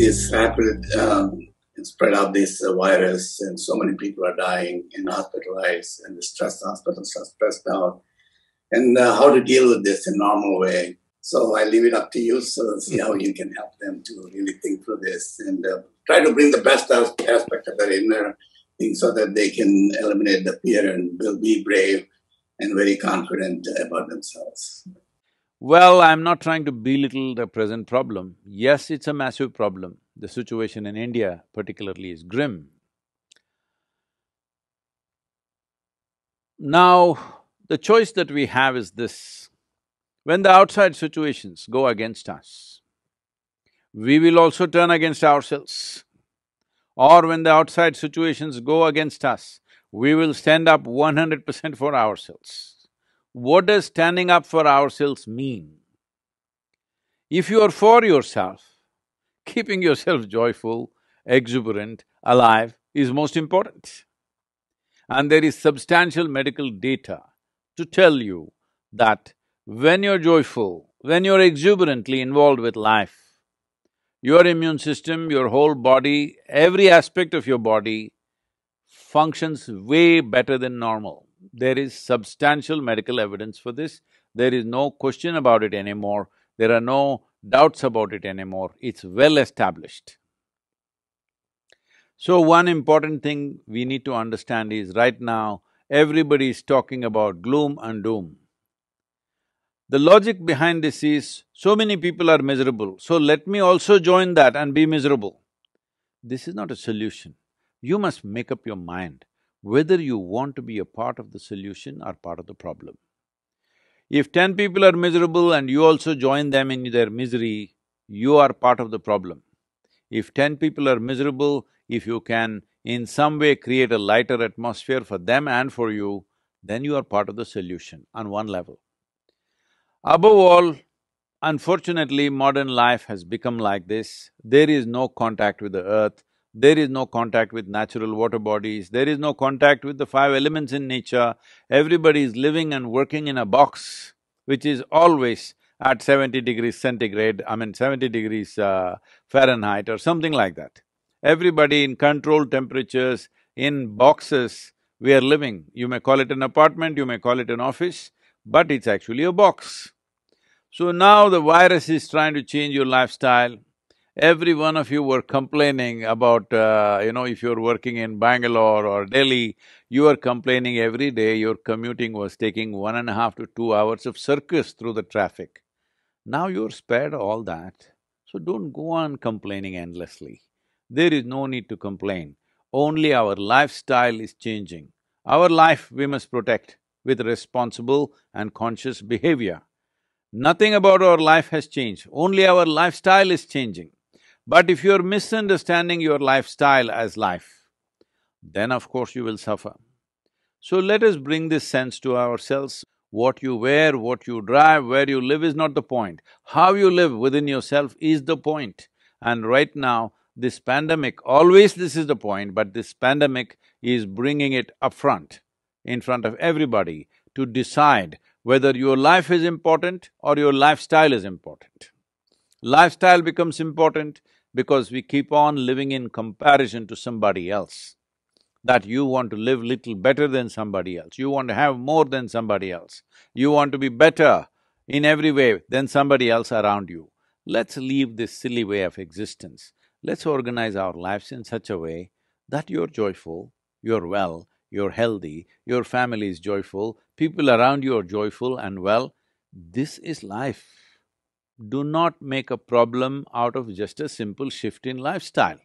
this rapid spread of this virus, and so many people are dying and hospitalized, and the hospitals are stressed out, and how to deal with this in a normal way. So I leave it up to you. So see how you can help them to really think through this and try to bring the best aspect of their inner thing so that they can eliminate the fear and will be brave and very confident about themselves. Well, I'm not trying to belittle the present problem. Yes, it's a massive problem. The situation in India particularly is grim. Now, the choice that we have is this: when the outside situations go against us, we will also turn against ourselves. Or when the outside situations go against us, we will stand up 100% for ourselves. What does standing up for ourselves mean? If you are for yourself, keeping yourself joyful, exuberant, alive is most important. And there is substantial medical data to tell you that when you're joyful, when you're exuberantly involved with life, your immune system, your whole body, every aspect of your body functions way better than normal. There is substantial medical evidence for this. There is no question about it anymore. There are no doubts about it anymore. It's well established. So one important thing we need to understand is right now, everybody is talking about gloom and doom. The logic behind this is, so many people are miserable, so let me also join that and be miserable. This is not a solution. You must make up your mind whether you want to be a part of the solution or part of the problem. If 10 people are miserable and you also join them in their misery, you are part of the problem. If 10 people are miserable, if you can in some way create a lighter atmosphere for them and for you, then you are part of the solution on one level. Above all, unfortunately, modern life has become like this. There is no contact with the earth, there is no contact with natural water bodies, there is no contact with the five elements in nature. Everybody is living and working in a box which is always at 70 degrees centigrade, 70 degrees Fahrenheit or something like that. Everybody in controlled temperatures, in boxes, we are living. You may call it an apartment, you may call it an office, but it's actually a box. So now the virus is trying to change your lifestyle. Every one of you were complaining about, if you're working in Bangalore or Delhi, you are complaining every day your commuting was taking 1.5 to 2 hours of circus through the traffic. Now you're spared all that, so don't go on complaining endlessly. There is no need to complain, only our lifestyle is changing. Our life we must protect with responsible and conscious behavior. Nothing about our life has changed, only our lifestyle is changing. But if you're misunderstanding your lifestyle as life, then of course you will suffer. So let us bring this sense to ourselves. What you wear, what you drive, where you live is not the point. How you live within yourself is the point. And right now, this pandemic, always this is the point, but this pandemic is bringing it up front, in front of everybody, to decide whether your life is important or your lifestyle is important. Lifestyle becomes important because we keep on living in comparison to somebody else. That you want to live little better than somebody else, you want to have more than somebody else, you want to be better in every way than somebody else around you. Let's leave this silly way of existence. Let's organize our lives in such a way that you're joyful, you're well, you're healthy, your family is joyful, people around you are joyful and well. This is life. Do not make a problem out of just a simple shift in lifestyle.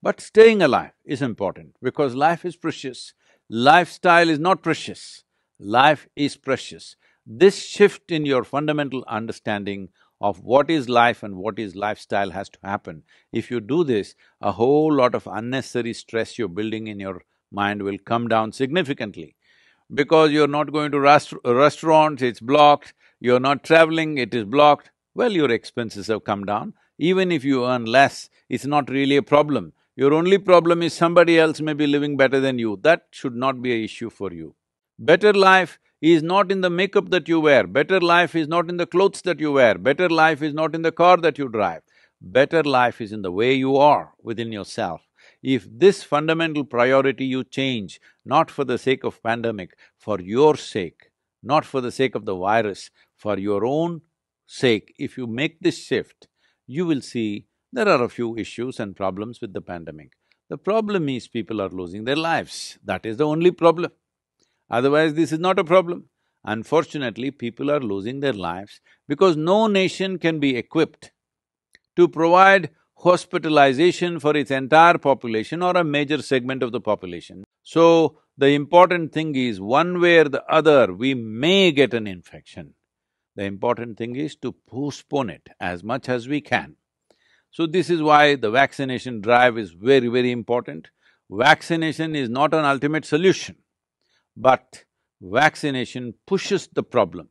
But staying alive is important because life is precious. Lifestyle is not precious, life is precious. This shift in your fundamental understanding of what is life and what is lifestyle has to happen. If you do this, a whole lot of unnecessary stress you're building in your mind will come down significantly. Because you're not going to restaurants, it's blocked, you're not traveling, it is blocked, well, your expenses have come down. Even if you earn less, it's not really a problem. Your only problem is somebody else may be living better than you. That should not be an issue for you. Better life is not in the makeup that you wear, better life is not in the clothes that you wear, better life is not in the car that you drive. Better life is in the way you are within yourself. If this fundamental priority you change, not for the sake of pandemic, for your sake, not for the sake of the virus, for your own sake, if you make this shift, you will see there are a few issues and problems with the pandemic. The problem is people are losing their lives, that is the only problem. Otherwise, this is not a problem. Unfortunately, people are losing their lives because no nation can be equipped to provide hospitalization for its entire population or a major segment of the population. So, the important thing is, one way or the other, we may get an infection. The important thing is to postpone it as much as we can. So this is why the vaccination drive is very, very important. Vaccination is not an ultimate solution, but vaccination pushes the problem.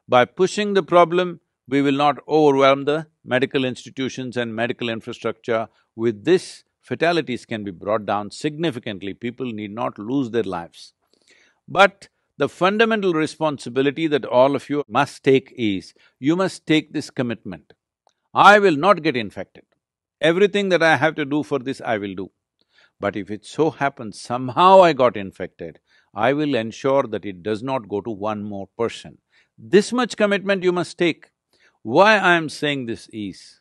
By pushing the problem, we will not overwhelm the medical institutions and medical infrastructure. With this, fatalities can be brought down significantly, people need not lose their lives. But the fundamental responsibility that all of you must take is, you must take this commitment. I will not get infected. Everything that I have to do for this, I will do. But if it so happens somehow I got infected, I will ensure that it does not go to one more person. This much commitment you must take. Why I am saying this is,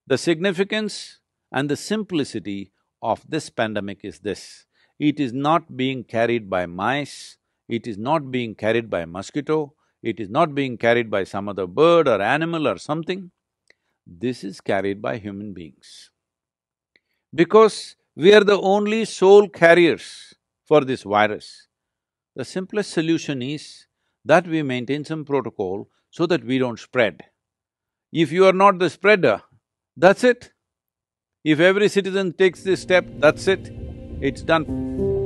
the significance and the simplicity of this pandemic is this: it is not being carried by mice, it is not being carried by mosquito, it is not being carried by some other bird or animal or something. This is carried by human beings. Because we are the only sole carriers for this virus, the simplest solution is that we maintain some protocol so that we don't spread. If you are not the spreader, that's it. If every citizen takes this step, that's it, it's done.